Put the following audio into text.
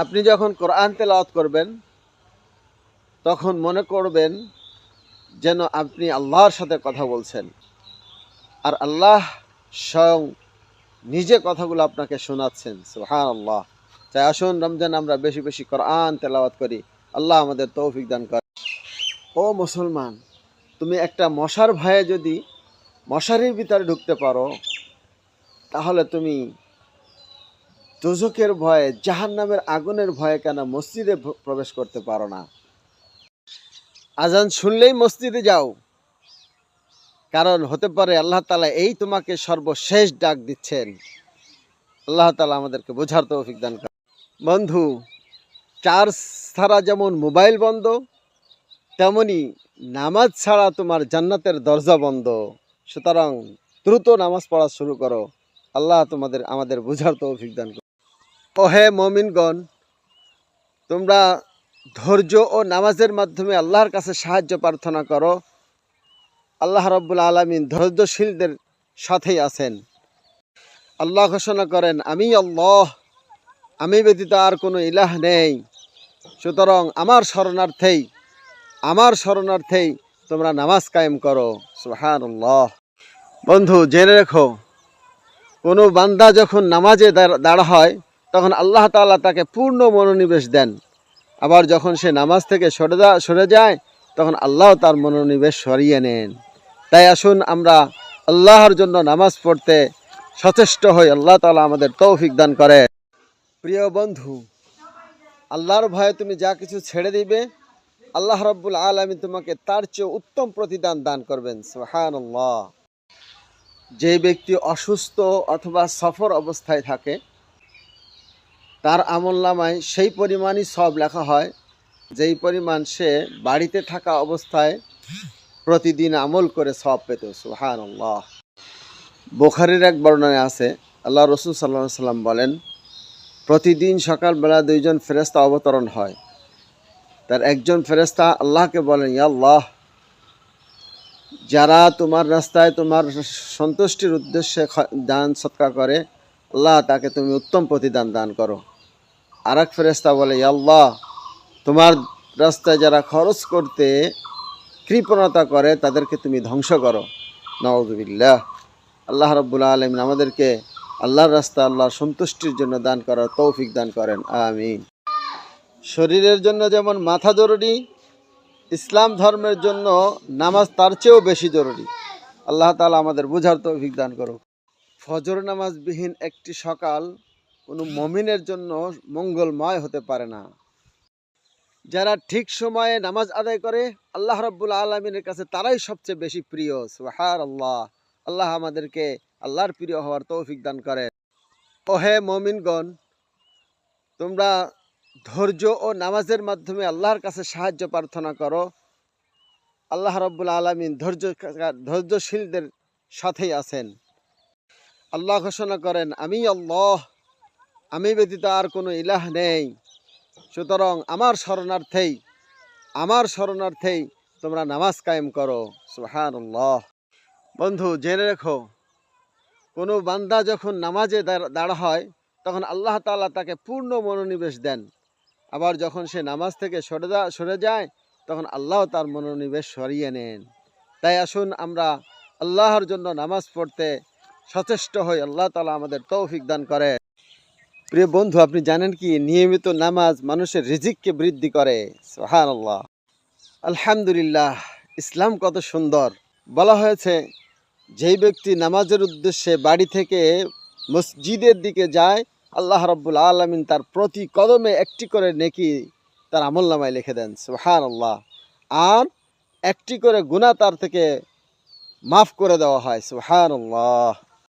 আপনি যখন কোরআন তেলাওয়াত করবেন তখন মনে করবেন যেন আপনি আল্লাহর সাথে কথা বলছেন, আর আল্লাহ স্বয়ং নিজে কথাগুলো আপনাকে শোনাচ্ছেন। সুবহানাল্লাহ। তাই আসুন রমজান আমরা বেশি বেশি কোরআন তেলাওয়াত করি। আল্লাহ আমাদের তৌফিক দান করে। ও মুসলমান, তুমি একটা মশার ভয়ে যদি মশারির ভিতরে ঢুকতে পারো, তাহলে তুমি দোজখের ভয়ে, জাহান্নামের আগুনের ভয়ে কেন মসজিদে প্রবেশ করতে পারো না? আজান শুনলেই মসজিদে যাও, কারণ হতে পারে আল্লাহ তাআলা এই তোমাকে সর্বশেষ ডাক দিচ্ছেন। আল্লাহ তাআলা আমাদেরকে বোঝার তৌফিক দান করেন। বন্ধু, চার্জ ছাড়া যেমন মোবাইল বন্ধ, তেমনি নামাজ ছাড়া তোমার জান্নাতের দরজা বন্ধ। সুতরাং দ্রুত নামাজ পড়া শুরু করো। আল্লাহ আমাদের বোঝার তৌফিক দান করুন। ওহে মুমিনগণ, তোমরা ধৈর্য ও নামাজের মাধ্যমে আল্লাহর কাছে সাহায্য প্রার্থনা করো। আল্লাহ রাব্বুল আলামিন ধৈর্যশীলদের সাথেই আছেন। আল্লাহ ঘোষণা করেন, আমি আল্লাহ, আমি ব্যতীত আর কোনো ইলাহ নেই। সুতরাং আমার শরণার্থেই তোমরা নামাজ কায়েম করো। সুবহানাল্লাহ। বন্ধু, জেনে রেখো, কোনো বান্দা যখন নামাজে দাঁড়া হয় তখন আল্লাহ তাআলা তাকে পূর্ণ মনোনিবেশ দেন। আবার যখন সে নামাজ থেকে সরে যায় তখন আল্লাহ তার মনোনিবেশ সরিয়ে নেন। তাই আসুন আমরা আল্লাহর জন্য নামাজ পড়তে সচেষ্ট হই। আল্লাহ তাআলা আমাদের তৌফিক দান করে। প্রিয় বন্ধু, আল্লাহর ভয়ে তুমি যা কিছু ছেড়ে দিবে, আল্লাহ রাব্বুল আলামিন তোমাকে তার চেয়ে উত্তম প্রতিদান দান করবেন। সুবহানাল্লাহ। যে ব্যক্তি অসুস্থ অথবা সফর অবস্থায় থাকে, তার আমলনামায় সেই পরিমাণই সওয়াব লেখা হয় যেই পরিমাণ সে বাড়িতে থাকা অবস্থায় প্রতিদিন আমল করে সওয়াব পেত। সুবহানাল্লাহ। বুখারীর এক বর্ণনায় আছে, আল্লাহ রাসূল সাল্লাল্লাহু আলাইহি সাল্লাম বলেন, প্রতিদিন সকালবেলা দুইজন ফেরেশতা অবতরণ হয়। তার একজন ফেরেশতা আল্লাহকে বলেন, ইয়া আল্লাহ, যারা তোমার রাস্তায় তোমার সন্তুষ্টির উদ্দেশ্যে দান সদকা করে, আল্লাহ তাকে তুমি উত্তম প্রতিদান দান করো। আর এক ফেরেশতা বলে, ইয়া আল্লাহ, তোমার রাস্তায় যারা খরচ করতে কৃপণতা করে তাদেরকে তুমি ধ্বংস করো। নাউযুবিল্লাহ। আল্লাহ রাব্বুল আলামিন আমাদেরকে আল্লাহর রাস্তা, আল্লাহর সন্তুষ্টির জন্য দান করার তৌফিক দান করেন। আমিন। শরীরের জন্য যেমন মাথা জরুরি, ইসলাম ধর্মের জন্য নামাজ তার চেয়েও বেশি জরুরি। আল্লাহ তাআলা আমাদের বোঝার তৌফিক দান করুক। ফজর নামাজবিহীন একটি সকাল কোনো মুমিনের জন্য মঙ্গলময় হতে পারে না। যারা ঠিক সময়ে নামাজ আদায় করে, আল্লাহ রাব্বুল আলামিনের কাছে তারাই সবচেয়ে বেশি প্রিয়। সুবহানাল্লাহ। আল্লাহ আমাদেরকে আল্লাহর প্রিয় হওয়ার তৌফিক দান করেন। ওহে মুমিনগণ, তোমরা ধৈর্য ও নামাজের মাধ্যমে আল্লাহর কাছে সাহায্য প্রার্থনা করো। আল্লাহ রাব্বুল আলামিন ধৈর্যশীলদের সাথেই আছেন। আল্লাহ ঘোষণা করেন, আমি আল্লাহ, আমি ব্যতীত আর কোনো ইলাহ নেই। সুতরাং আমার শরণার্থেই তোমরা নামাজ কায়েম করো। সুবহানাল্লাহ। বন্ধু, জেনে রেখো, কোনো বান্দা যখন নামাজে দাঁড়া হয় তখন আল্লাহ তাআলা তাকে পূর্ণ মনোনিবেশ দেন। আবার যখন সে নামাজ থেকে সরে যায় তখন আল্লাহ তার মনোনিবেশ সরিয়ে নেন। তাই আসুন আমরা আল্লাহর জন্য নামাজ পড়তে সচেষ্ট হই। আল্লাহ তাআলা আমাদের তৌফিক দান করে। প্রিয় বন্ধু, আপনি জানেন কি, নিয়মিত নামাজ মানুষের রিজিককে বৃদ্ধি করে। সুবহানাল্লাহ। আলহামদুলিল্লাহ। ইসলাম কত সুন্দর। বলা হয়েছে, যেই ব্যক্তি নামাজের উদ্দেশ্যে বাড়ি থেকে মসজিদের দিকে যায়, আল্লাহ রাব্বুল আলামিন তার প্রতি কদমে একটি করে নেকি তার আমলনামায় লিখে দেন। সুবহানাল্লাহ। আর একটি করে গুনাহ তার থেকে মাফ করে দেওয়া হয়। সুবহানাল্লাহ।